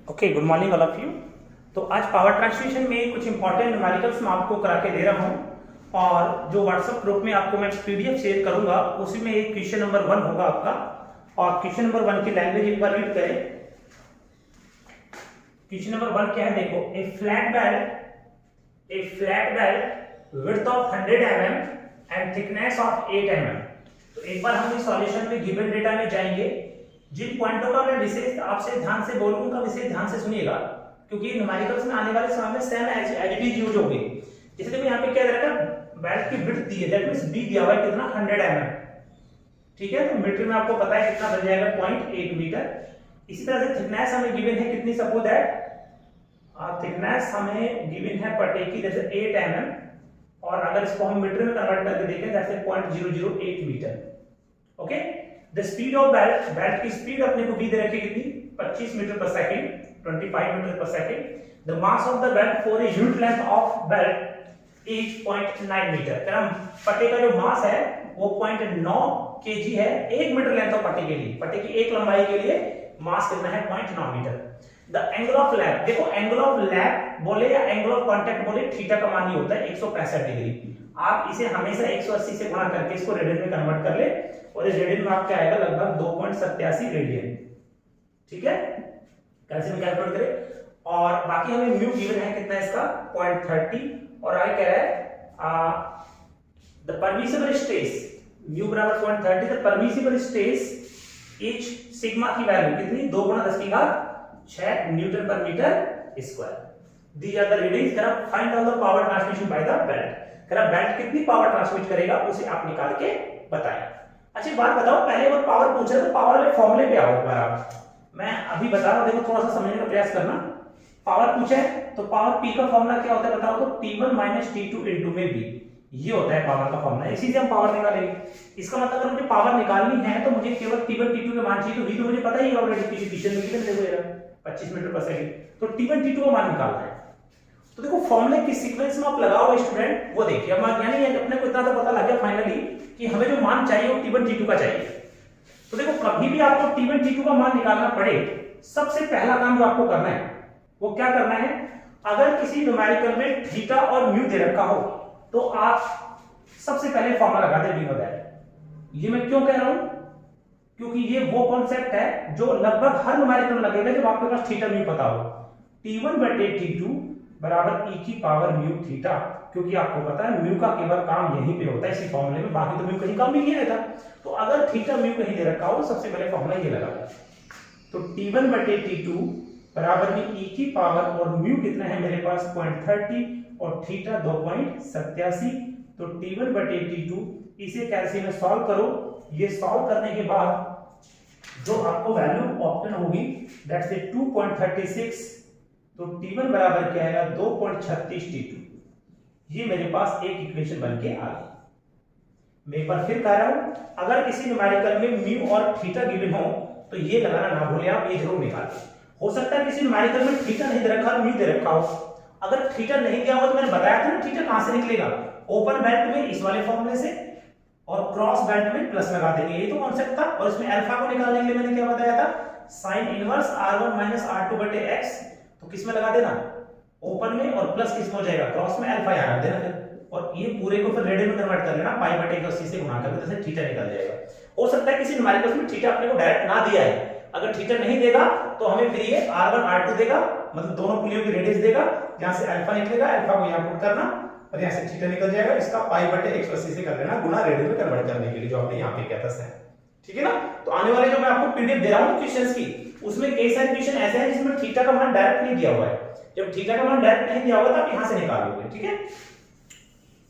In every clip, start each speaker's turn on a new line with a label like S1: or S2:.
S1: Okay, good morning all of you. तो आज power transmission में कुछ इंपॉर्टेंट न्यूमेरिकल्स मैं आपको करा के दे रहा हूं और जो व्हाट्सएप ग्रुप में आपको मैं पीडीएफ शेयर करूंगा उसी में एक क्वेश्चन नंबर 1 होगा आपका। और क्वेश्चन नंबर 1 की लैंग्वेज एक बार रीड करें। क्वेश्चन नंबर 1 क्या है, देखो, a flat belt width of 100 mm and thickness of 8 mm। तो एक बार हम इस सॉल्यूशन में गिवन डेटा में जाएंगे। जिन पॉइंटों का मैं विशेष आपसे ध्यान से बोलूंगा, विशेष ध्यान से सुनिएगा, क्योंकि न्यूमेरिकल्स में आने वाले समय में same as it is use होंगे। जैसे कि यहाँ पे क्या दे रखा है, बेल्ट की विड्थ दी है, दैट मींस बी दिया हुआ है कितना, 100 mm। ठीक है, तो मीटर में आपको पता है कितना बन जाएगा, 0.8 मीटर। इसी तरह से थिकनेस हमें गिवन है कितनी, सपोज दैट थिकनेस हमें गिवन है पट्टे की जैसे 8 mm, और अगर इसको हम मीटर में कन्वर्ट करके देखें जैसे 0.008 metre. Okay, the speed of belt की स्पीड अपने को दी दे रखी कितनी, 25 metre per second, 25 metre per second. The mass of the belt for a unit length of belt is 0.9 metre. कारण पट्टे का जो मास है वो 0.9 केजी है 1 मीटर लेंथ ऑफ पट्टे के लिए। पट्टे की एक लंबाई के लिए मास कितना है, 0.9 metre. The angle of lap, देखो एंगल ऑफ लैप बोले या एंगल ऑफ कांटेक्ट बोले, थीटा का मान ही होता है 165 डिग्री। आप इसे हमेशा 180 से गुणा करके इसको रेडियन में कन्वर्ट कर ले, और इस रेडियन में आपका आएगा लगभग 2.87 रेडियन। ठीक है, कैसे में कैलकुलेट करें। और बाकी हमें म्यू गिवन है कितना इसका, 0.30, और आगे कह रहा है द परमिसिबल स्ट्रेस, म्यू बराबर 0.30, the permissible stress is sigma की वैल्यू कितनी, 2 गुणा 10 की घात 6 newton per metre square. These are the readings। करा find out the power transmission by the belt. करा बेल्ट कितनी पावर ट्रांसमिट करेगा उसे आप निकाल के बताएं। अच्छा बात बताओ, पहले वो पावर पूछ रहे तो पावर वाले फॉर्मूले पे आओ एक बार आप। मैं अभी बता रहा हूं, देखो थोड़ा सा समझने का प्रयास करना। पावर पूछे तो पावर पी का फॉर्मूला क्या होता है बताओ तो, T1 - T2 इनटू में बी, ये होता है पावर का फॉर्मूला। इसी से हम पावर निकालेंगे। इसका मतलब अगर मुझे पावर निकालनी है तो मुझे केवल T1 T2 के मान चाहिए, तो वी तो मुझे पता ही है ऑलरेडी, किसी क्वेश्चन में कितने देखो यार 25 मीटर पर सेकंड, तो T1 T2 का मान निकालना है। तो देखो फॉर्मूले किस सीक्वेंस में आप लगाओ स्टूडेंट, वो देखिए। अब यानी अपने को इतना तो पता लग गया फाइनली कि हमें जो मान चाहिए वो T1 T2 का चाहिए। तो देखो कभी भी आपको T1 T2 का मान निकालना पड़े, सबसे पहला काम जो आपको करना है वो क्या करना है, अगर किसी न्यूमेरिकल में थीटा और म्यू दे रखा हो तो आप सबसे पहले फॉर्मूला लगा दें, वी नो दैट। ये मैं क्यों कह रहा हूं, क्योंकि ये वो कॉन्सेप्ट है जो लगभग हर न्यूमेरिकल में लगेगा जब आपके पास थीटा म्यू पता हो। T1/T2 बराबर e की पावर म्यू थीटा, क्योंकि आपको पता है म्यू का केवल काम यहीं पे होता है इसी फॉर्मूले में, बाकी तो म्यू कहीं काम भी नहीं आएगा। तो अगर थीटा म्यू कहीं दे रखा हो सबसे पहले फॉर्मूला ये लगा दो। तो T1/T2 बराबर में e की पावर, और म्यू कितना है मेरे पास 0.30 और थीटा 2.87। तो T1/T2 इसे कैसे में सॉल्व करो। ये सॉल्व करने के बाद जो आपको वैल्यू ऑप्शन होगी दैट्स 2.36, तो T1 बराबर क्या आएगा, 2.36 T2। ये मेरे पास एक इक्वेशन बन के आ गई। मैं एक बार फिर कह रहा हूं, अगर किसी न्यूमेरिकल में म्यू और थीटा गिवन हो तो ये लगाना ना भूलें आप, ये जरूर निकालें। हो सकता है किसी न्यूमेरिकल में थीटा नहीं दे रखा, म्यू दे रखा हो। अगर थीटा नहीं दिया हो तो मैंने बताया था ना, थीटा कहां से निकलेगा, ओपन बेल्ट में इस वाले फॉर्मूले से, और क्रॉस बेल्ट में प्लस लगा देंगे, ये तो कॉन्सेप्ट था। और इसमें अल्फा को निकालने के लिए मैंने क्या बताया था, sin इनवर्स r1 - r2/x। तो किस में लगा देना, ओपन में, और प्लस किस में हो जाएगा, क्रॉस में, अल्फा यहाँ रख देना फिर। और ये पूरे को फिर रेडियन में कन्वर्ट कर लेना, π/180 से गुणा करके, जैसे थीटा निकल जाएगा। हो सकता है किसी न्यूमेरिकल में थीटा अपने को डायरेक्ट ना दिया है, अगर थीटा नहीं देगा तो हमें फिर ये r1 r2 देगा, मतलब दोनों पुलियों की रेडियस देगा, यहां से अल्फा निकलेगा, अल्फा को यहां पुट करना और यहां से थीटा निकल जाएगा। इसका π/180 से कर लेना गुणा रेडियन में कन्वर्ट करने के लिए, जो आपने यहां पे किया था सर। ठीक है ना। तो आने वाले जो मैं आपको पीडीएफ दे रहा हूं क्वेश्चंस की, उसमें कई सारे क्वेश्चन ऐसे हैं जिसमें थीटा का मान डायरेक्ट नहीं दिया हुआ है। जब थीटा का मान डायरेक्ट नहीं दिया होगा तो आप यहां से निकाल लोगे। ठीक है,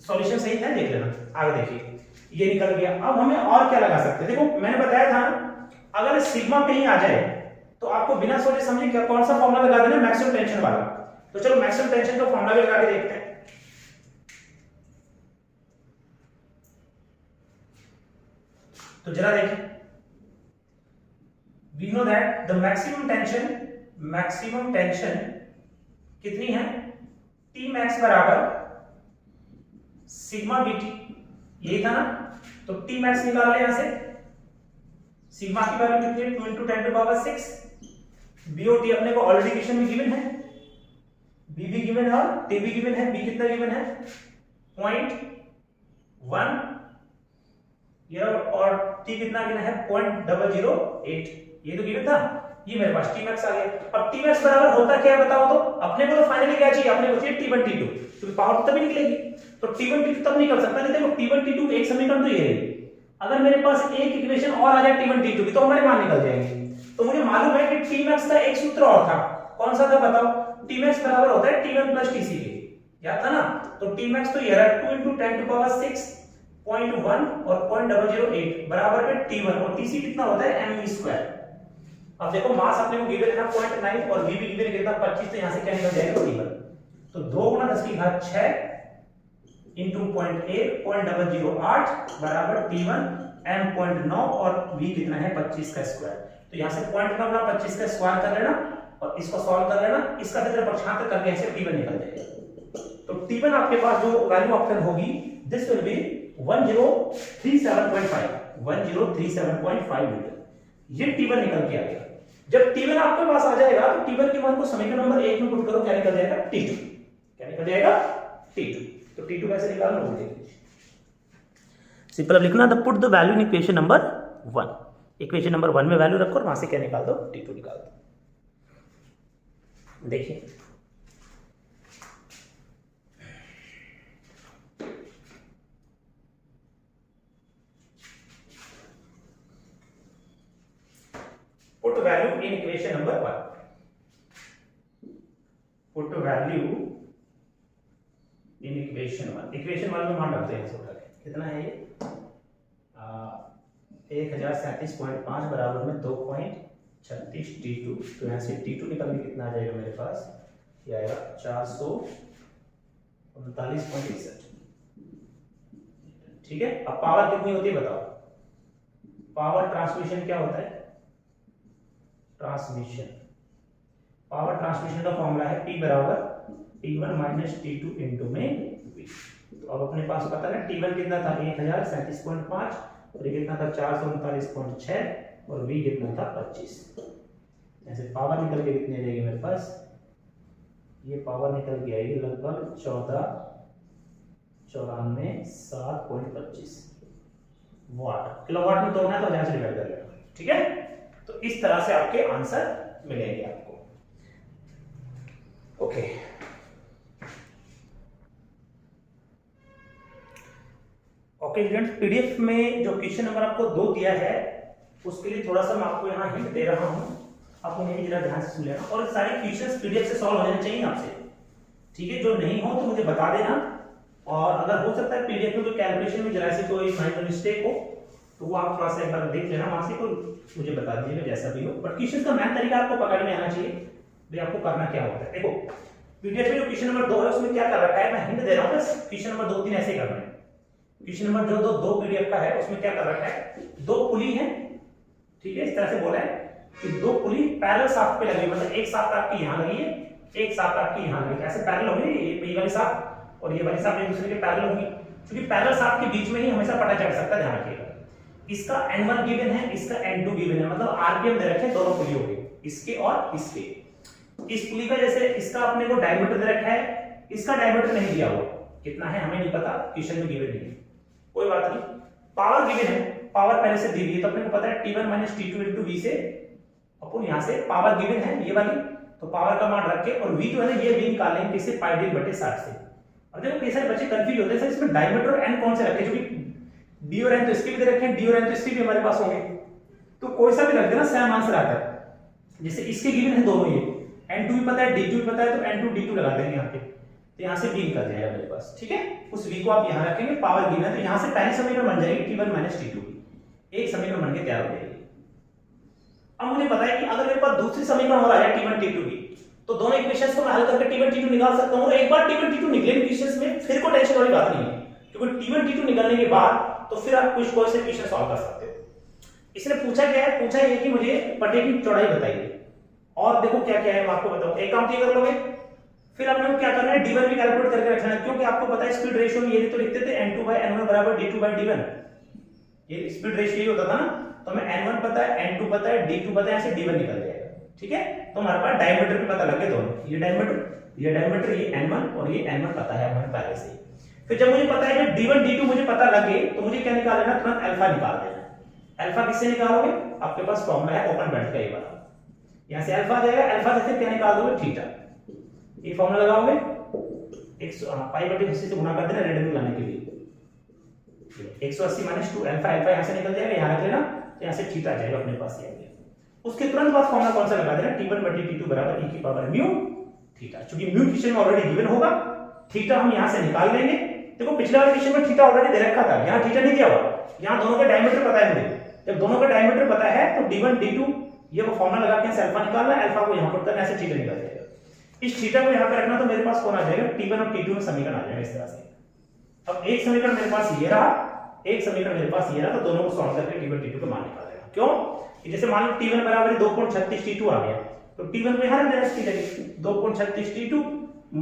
S1: सॉल्यूशन सही था, देख लेना। आगे देखिए, ये निकल गया। अब हमें और क्या लगा सकते हैं, देखो मैंने बताया था अगर सिग्मा कहीं आ जाए तो आपको बिना सोचे समझे क्या कौन सा फॉर्मूला लगा देना, मैक्सिमम टेंशन वाला। तो चलो मैक्सिमम टेंशन का फॉर्मूला भी लगा के देखते हैं। तो जरा देखिए, we know that the maximum tension कितनी है, T max बराबर सिग्मा BT, यही था ना। तो T max निकाल ले यहां से, सिग्मा की वैल्यू कितनी है, 2 × 10⁻⁶, बीओटी अपने को ऑलरेडी क्वेश्चन में गिवन है, बी भी गिवन है और टी भी गिवन है। बी कितना गिवन है 0.1 ये, और टी कितना गिवन है 0.008, ये तो गिवन था। ये मेरे पास टी मैक्स आ गया। अब टी मैक्स बराबर होता क्या है बताओ तो। अपने को तो फाइनली क्या चाहिए, अपने को चाहिए टी1 टी2, क्योंकि पावर तभी निकलेगी। तो टी1 टी2 तब निकल सकता है, देखो टी1 टी2 एक समीकरण तो ये है। अगर मेरे पास एक इक्वेशन और आ जाए टी1 टी2 की तो हमारे मान निकल जाएंगे। तो मुझे मालूम है कि टी मैक्स का एक सूत्र और था, कौन सा था बताओ। टी मैक्स बराबर होता है टी1 प्लस टीसी के, याद था ना। तो टी मैक्स तो ये रहा 2 × 10⁻6 0.1 और 0.008 बराबर में टी1, और टीसी कितना होता है mv²। अब देखो मास अपने को गिवन है ना 0.9 और v भी गिवन है कितना 25, तो यहां से क्या निकल जाएगा टी1। तो 2 × 10⁻6 × 0.1 बराबर टी1 m.9 और v कितना है 25 का स्क्वायर। तो यहां से 0.9 × 25 का स्क्वायर कर लेना और इसको सॉल्व कर लेना, इसका फिर पक्षांतर करके ऐसे टी1 निकल जाएगा। तो टी1 आपके पास जो वैल्यू ऑप्शन होगी दिस विल बी 1037.5 मीटर। ये टी1 निकल के आ गया। जब टी1 आपके पास आ जाएगा तो टी1 के मान को समीकरण नंबर 1 में पुट करो, क्या निकल जाएगा टी2। क्या निकल जाएगा टी2। तो टी2 कैसे निकालना वो देखिए। सिंपल अब लिखना the put the value in equation number 1। Equation number 1 में वैल्यू रखो और वहां से क्या निकाल दो टी2 निकाल दो। देखिए put value in equation number 1, put value in equation 1। Equation 1 में मान रखते हैं इसको, कितना है ये 1037.5 बराबर में 2.36 t2। तो यहाँ से t2 निकल के कितना आ जाएगा मेरे पास, ये आएगा 439.61। ठीक है। अब पावर कितनी होती है बताओ। पावर ट्रांसमिशन क्या होता है, ट्रांसमिशन पावर ट्रांसमिशन का फॉर्मूला है P बराबर T1 माइनस T2 इंटू में V। तो अब अपने पास पता है T1 कितना था 1037.5 और ये कितना था 439.6 और V कितना था 25। ऐसे पावर निकल के कितनी रहेगी मेरे पास, ये पावर निकल के आएगी लगभग 1494.725 वाट। किलोवाट में तोड़ना है तो जहां से डिवाइड कर लेना। ठीक है। तो इस तरह से आपके आंसर मिलेंगे आपको। ओके ओके स्टूडेंट्स, पीडीएफ में जो क्वेश्चन नंबर आपको 2 दिया है उसके लिए थोड़ा सा मैं आपको यहाँ हिंट दे रहा हूँ, आप उन्हें भी जरा ध्यान से सुन लेना। और सारे क्वेश्चंस पीडीएफ से सॉल्व हो जाने चाहिए आपसे। ठीक है। जो नहीं हो तो मुझे बता देना, और अगर हो सकता है पीडीएफ में कोई कैलकुलेशन में जरा सी कोई माइनर मिस्टेक हो तो वो आप थोड़ा सा एक बार देख लेना, वहां से कोई मुझे बता दीजिएगा जैसा भी हो। बट क्वेश्चन का मेन तरीका आपको पकड़ में आना चाहिए भाई आपको करना क्या होता है। देखो पीडीएफ में जो क्वेश्चन नंबर 2 है उसमें क्या कर रखा है, मैं हिंट दे रहा हूँ, बस क्वेश्चन नंबर 2 3 ऐसे ही करना है। क्वेश्चन नंबर जो 2 पीडीएफ का है उसमें क्या कर रखा है, 2 पुली है। ठीक है। इस तरह से बोला है कि 2 पुली पैरेलल शाफ्ट पे लगी, मतलब एक शाफ्ट आपकी यहां लगी है, एक शाफ्ट आपकी यहां लगी, ऐसे पैरेलल होंगे ये वाली शाफ्ट और ये वाली शाफ्ट एक दूसरे के पैरेलल होंगी, क्योंकि पैरेलल शाफ्ट के बीच में ही हमेशा पता चल सकता है, ध्यान रखिएगा। इसका N1 गिवन है, इसका N2 गिवन है, मतलब आरपीएम दे रखे हैं दोनों पुलियों के, इसके और इसके। इस पुली का जैसे इसका अपने को डायमीटर दे रखा है, इसका डायमीटर नहीं दिया हुआ, कितना है हमें नहीं पता, क्वेश्चन में गिवन नहीं है, कोई बात नहीं। पावर गिवन है, पावर पहले से दी हुई है तो अपने को पता है T1 - T2 * V से अपन यहां से पावर गिवन है ये वाली, तो पावर का मान रख के और V जो है ना ये V निकालेंगे किससे, πd/60 से। अब देखो कई सारे बच्चे कंफ्यूज होते हैं सर इसमें डायमीटर और N कौन से रखे, क्योंकि D और N तो इसके भी दे रखे हैं, D और N तो इसके भी हमारे पास होंगे, तो कोई सा भी रख देना सेम आंसर आता है। जैसे इसके गिवन है दोनों, ये N2 भी पता है D2 भी पता है, तो N2 D2 लगा देंगे यहाँ पे, तो यहाँ से V निकल जाएगा मेरे पास। ठीक है। उस V को आप यहाँ रखेंगे, पावर गिवन है तो यहाँ से पहली समीकरण बन जाएगी T1 - T2 की, एक समीकरण बन के तैयार हो जाएगी। अब मुझे पता है कि अगर मेरे पास दूसरी समीकरण हो रहा है T1 T2 की, तो दोनों इक्वेशंस को मैं हल करके T1 T2 निकाल सकता हूं, और एक बार T1 T2 निकले इक्वेशंस में फिर कोई टेंशन वाली बात नहीं है, क्योंकि T1 T2 निकलने के बाद तो फिर आप कुछ कोई से इक्वेशन सॉल्व कर सकते हो। इसने पूछा क्या है, पूछा ये कि मुझे पट्टे की चौड़ाई बताइए, और देखो क्या क्या है मैं आपको बताऊं। एक काम तो ये कर लोगे, फिर आपने क्या करना है D1 भी कैलकुलेट करके रखना है, क्योंकि आपको पता है स्पीड रेशियो में ये तो लिखते थे N2/N1 = D2/D1, ये स्पीड रेशियो ही होता था ना, तो हमें N1 पता है, N2 पता है, D2 पता है, ऐसे D1 निकल जाएगा। ठीक है। तो हमारे पास डायमीटर भी पता लग गए दोनों, ये डायमीटर ये n1 और ये n1 पता है हमें पहले से। फिर जब मुझे पता है कि d1 d2 मुझे पता लगे तो मुझे क्या निकाल लेना, तुरंत अल्फा निकाल देना। अल्फा किससे निकालोगे, आपके पास फॉर्मूला है ओपन ब्रैकेट का ये वाला, यहां से अल्फा आ जाएगा, अल्फा से क्या निकाल दोगे, थीटा। ये फॉर्मूला लगाओगे, पाई बटे 80 से गुणा कर देना रेडियन में लाने के लिए, 180 माइनस 2 अल्फा, अल्फा यहां से निकल जाएगा, यहां रख लेना, तो यहां से थीटा आ जाएगा अपने पास ये। उसके तुरंत बाद फॉर्मूला कौन सा लगा देना, t1 बटे t2 बराबर e की पावर म्यू थीटा। क्योंकि म्यू क्वेश्चन में ऑलरेडी गिवन होगा, थीटा हम यहां से निकाल लेंगे। देखो पिछले वाले क्वेश्चन में थीटा ऑलरेडी दे रखा था, यहां थीटा नहीं दिया हुआ, यहां दोनों का डायमीटर पता है मुझे। जब दोनों का डायमीटर पता है तो d1 d2 ये वो फॉर्मूला लगा के अल्फा निकालना है, अल्फा को यहां पुट करना है, ऐसे थीटा निकल जाएगा। इस थीटा को यहां पे रखना तो मेरे पास कौन आ जाएगा, t1 और t2 में समीकरण आ जाएगा इस तरह से। अब एक समीकरण मेरे पास ये रहा, एक समीकरण मेरे पास ये रहा, तो दोनों को सॉल्व करके t1 t2 का मान निकाल देगा। क्यों, जैसे मान लो t1 बराबर 2.36 t2 आ गया, तो t1 को यहां रख देना, इसकी जगह 2.36 t2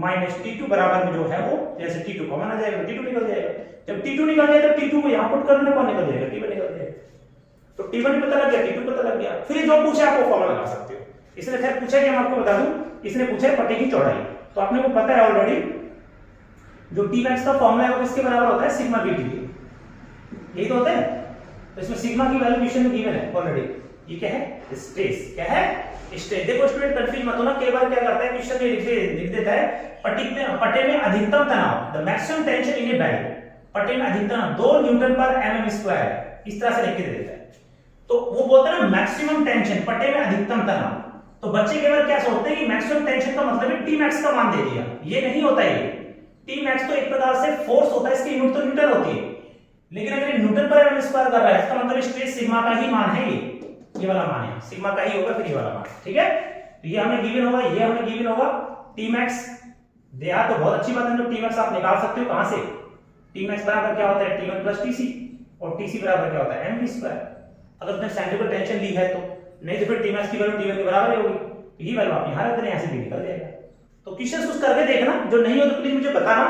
S1: माइनस t2 बराबर में जो है वो जैसे t2 कॉमन आ जाएगा, t2 निकल जाएगा। जब t2 निकल जाएगा तो t2 को यहां पुट करने पर निकल जाएगा, t1 निकल जाएगा। तो t1 पता लग गया, t2 पता लग गया। फिर जो पूछे आप वो फॉर्मूला लगा सकते हो। इसने खैर पूछा कि हम आपको बता दूं, इसने पूछा है पट्टी की चौड़ाई, तो आपने को पता है ऑलरेडी जो t मैक्स का फॉर्मूला है वो किसके बराबर होता है, सिग्मा bt, यही तो होता है। तो इसमें सिग्मा की वैल्यू क्वेश्चन में गिवन है ऑलरेडी, ये क्या है, स्ट्रेस। क्या है, स्ट्रेस। देखो स्टूडेंट कंफ्यूज मत होना, कई बार क्या करता है क्वेश्चन में लिख देता है पट्टे में अधिकतम तनाव, the maximum tension in A bed, पट्टे में अधिकतम 2 न्यूटन पर mm स्क्वायर, इस तरह से लिख के दे देता है। तो वो बोलता है ना मैक्सिमम टेंशन, पट्टे में अधिकतम तनाव। तो बच्चे कई बार क्या सोचते हैं कि मैक्सिमम टेंशन का मतलब है टी मैक्स का मान दे दिया, ये नहीं होता है। टी मैक्स तो एक प्रकार से फोर्स होता है, इसकी यूनिट तो न्यूटन होती है, लेकिन अगर न्यूटन पर mm स्क्वायर कर रहा है इसका मतलब स्ट्रेस सिग्मा का ही मान है, ये वाला मान है, सिग्मा का ही होगा, फिर ये वाला मान, ठीक है। तो ये हमें गिवन होगा, ये हमें गिवन होगा टी मैक्स दिया, तो बहुत अच्छी बात है, जो टी मैक्स आप निकाल सकते हो कहां से, टी मैक्स बराबर क्या होता है t1 प्लस tc, और tc बराबर क्या होता है mv स्क्वायर। अगर तुमने सेंट्रिफिकल टेंशन ली है तो, नहीं तो फिर टी मैक्स की वैल्यू t1 के बराबर ही होगी, तो ये वैल्यू आप यहां रख देना, यहां से भी निकल जाएगा। तो क्वेश्चंस कुछ करके देखना, जो नहीं हो तो प्लीज मुझे बताना,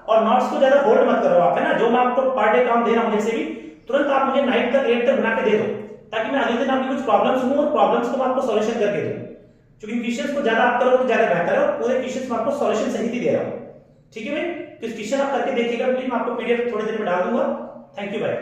S1: और नोट्स को ज्यादा होल्ड मत करो आप, है ना। जो मैं आपको पर डे काम दे रहा हूं जैसे भी, तुरंत आप मुझे नाइट तक 8 तक बना के दे दो, ताकि मैं अगले दिन आपकी कुछ प्रॉब्लम्स हूं और प्रॉब्लम्स को मैं आपको सॉल्यूशन करके दूं। क्योंकि क्वेश्चंस को ज्यादा आप करोगे तो ज्यादा बेहतर है, पूरे क्वेश्चंस में आपको सॉल्यूशन सहित ही दे रहा हूं, ठीक है भाई। कुछ क्वेश्चन आप करके देखिएगा प्लीज, मैं आपको पीडीएफ थोड़ी देर में डाल दूंगा। थैंक यू भाई।